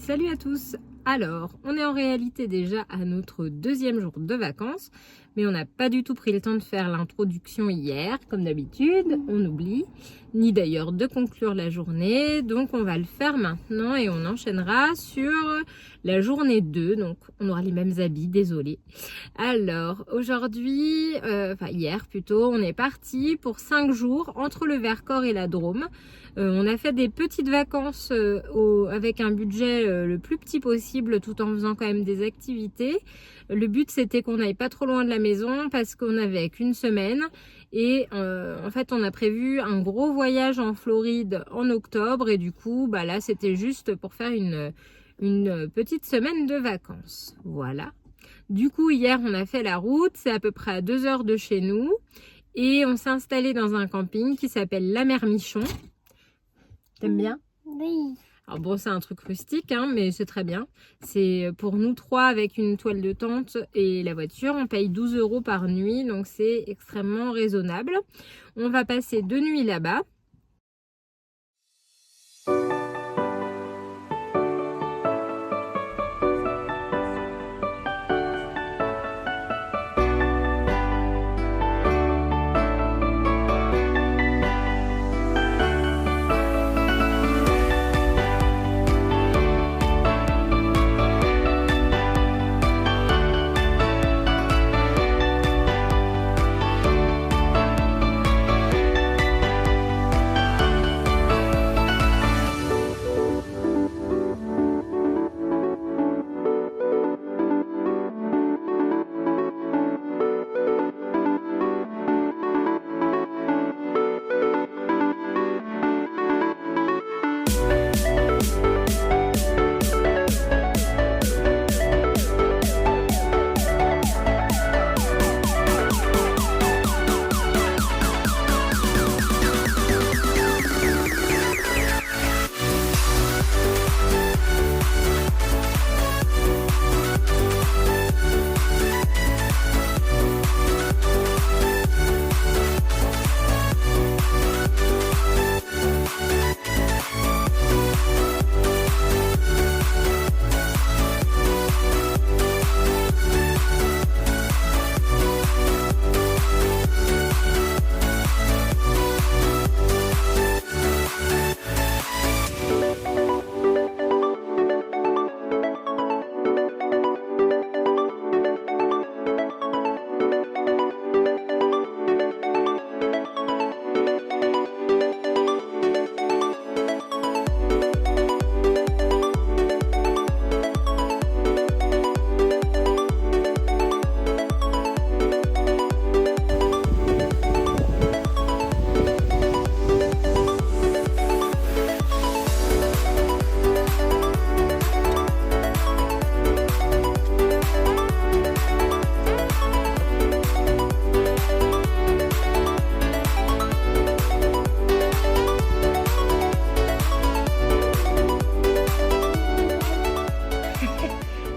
Salut à tous. Alors, on est en réalité déjà à notre deuxième jour de vacances, mais on n'a pas du tout pris le temps de faire l'introduction hier, comme d'habitude, on oublie, ni d'ailleurs de conclure la journée, donc on va le faire maintenant et on enchaînera sur la journée 2, donc on aura les mêmes habits, désolé. Alors, aujourd'hui, hier plutôt, on est parti pour 5 jours entre le Vercors et la Drôme. On a fait des petites vacances avec un budget le plus petit possible tout en faisant quand même des activités. Le but c'était qu'on n'aille pas trop loin de la maison parce qu'on n'avait qu'une semaine et en fait on a prévu un gros voyage en Floride en octobre et du coup là c'était juste pour faire une petite semaine de vacances. Voilà. Du coup hier on a fait la route, c'est à peu près à 2 heures de chez nous et on s'est installé dans un camping qui s'appelle La Mermichon. T'aimes bien? Oui. Alors bon, c'est un truc rustique, hein, mais c'est très bien. C'est pour nous 3 avec une toile de tente et la voiture. On paye 12 € par nuit, donc c'est extrêmement raisonnable. On va passer 2 nuits là-bas.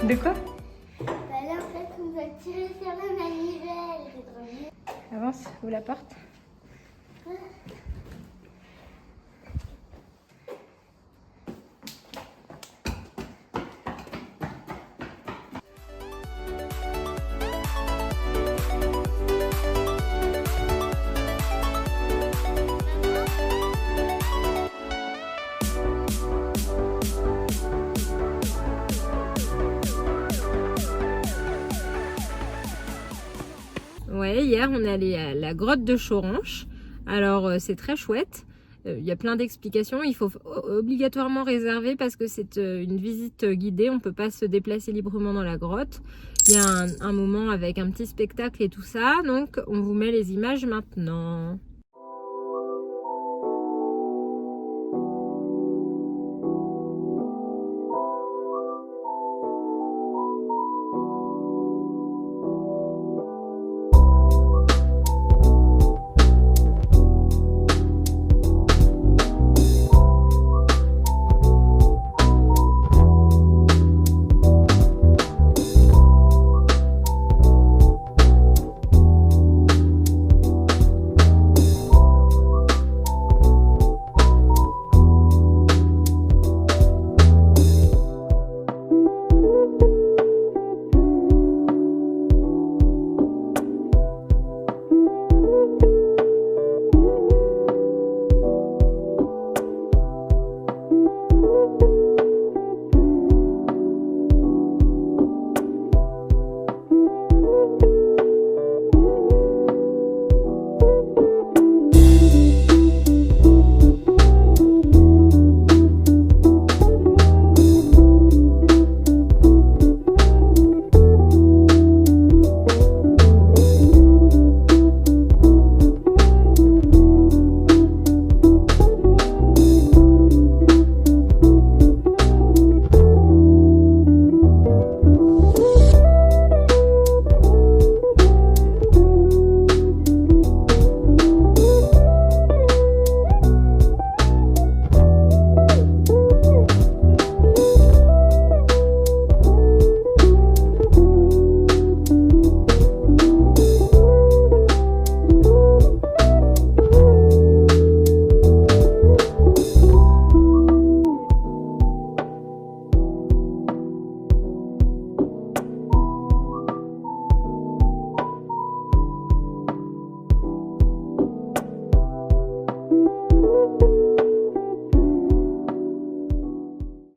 De quoi? Là, en fait, on va tirer sur la manivelle. C'est trop bien. Avance, ouvre la porte. Ouais, hier on est allé à la grotte de Choranche. Alors c'est très chouette. Il y a plein d'explications. Il faut obligatoirement réserver parce que c'est une visite guidée. On ne peut pas se déplacer librement dans la grotte. Il y a un moment avec un petit spectacle et tout ça. Donc on vous met les images maintenant.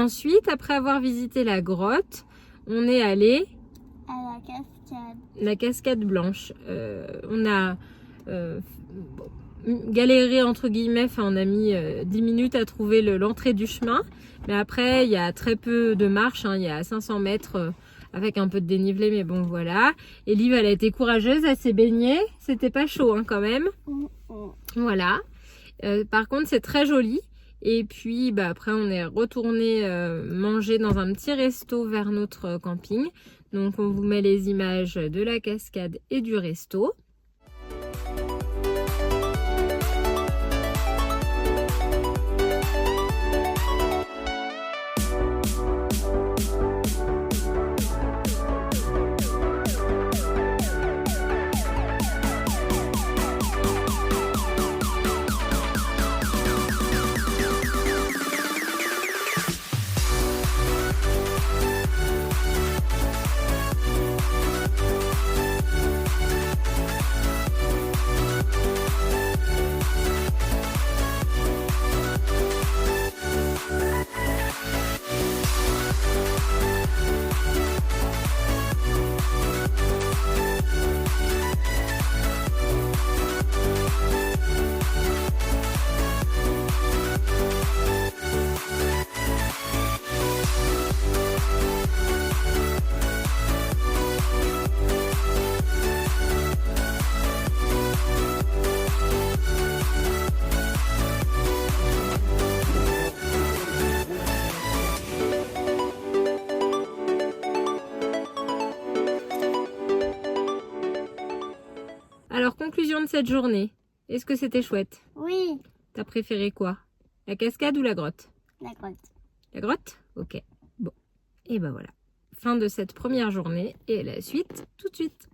Ensuite, après avoir visité la grotte, on est allé À la cascade. la cascade blanche. On a galéré entre guillemets, enfin, on a mis 10 minutes à trouver l'entrée du chemin. Mais après, il y a très peu de marche, hein, il y a 500 mètres avec un peu de dénivelé, mais bon voilà. Et Liv, elle a été courageuse, elle s'est baignée. C'était pas chaud hein, quand même. Voilà. Par contre, c'est très joli. Et puis après, on est retourné manger dans un petit resto vers notre camping. Donc, on vous met les images de la cascade et du resto. Alors, conclusion de cette journée. Est-ce que c'était chouette? Oui, T'as préféré quoi? La cascade ou la grotte? la grotte. La grotte? Ok. Bon. Et ben voilà. Fin de cette première journée et la suite tout de suite.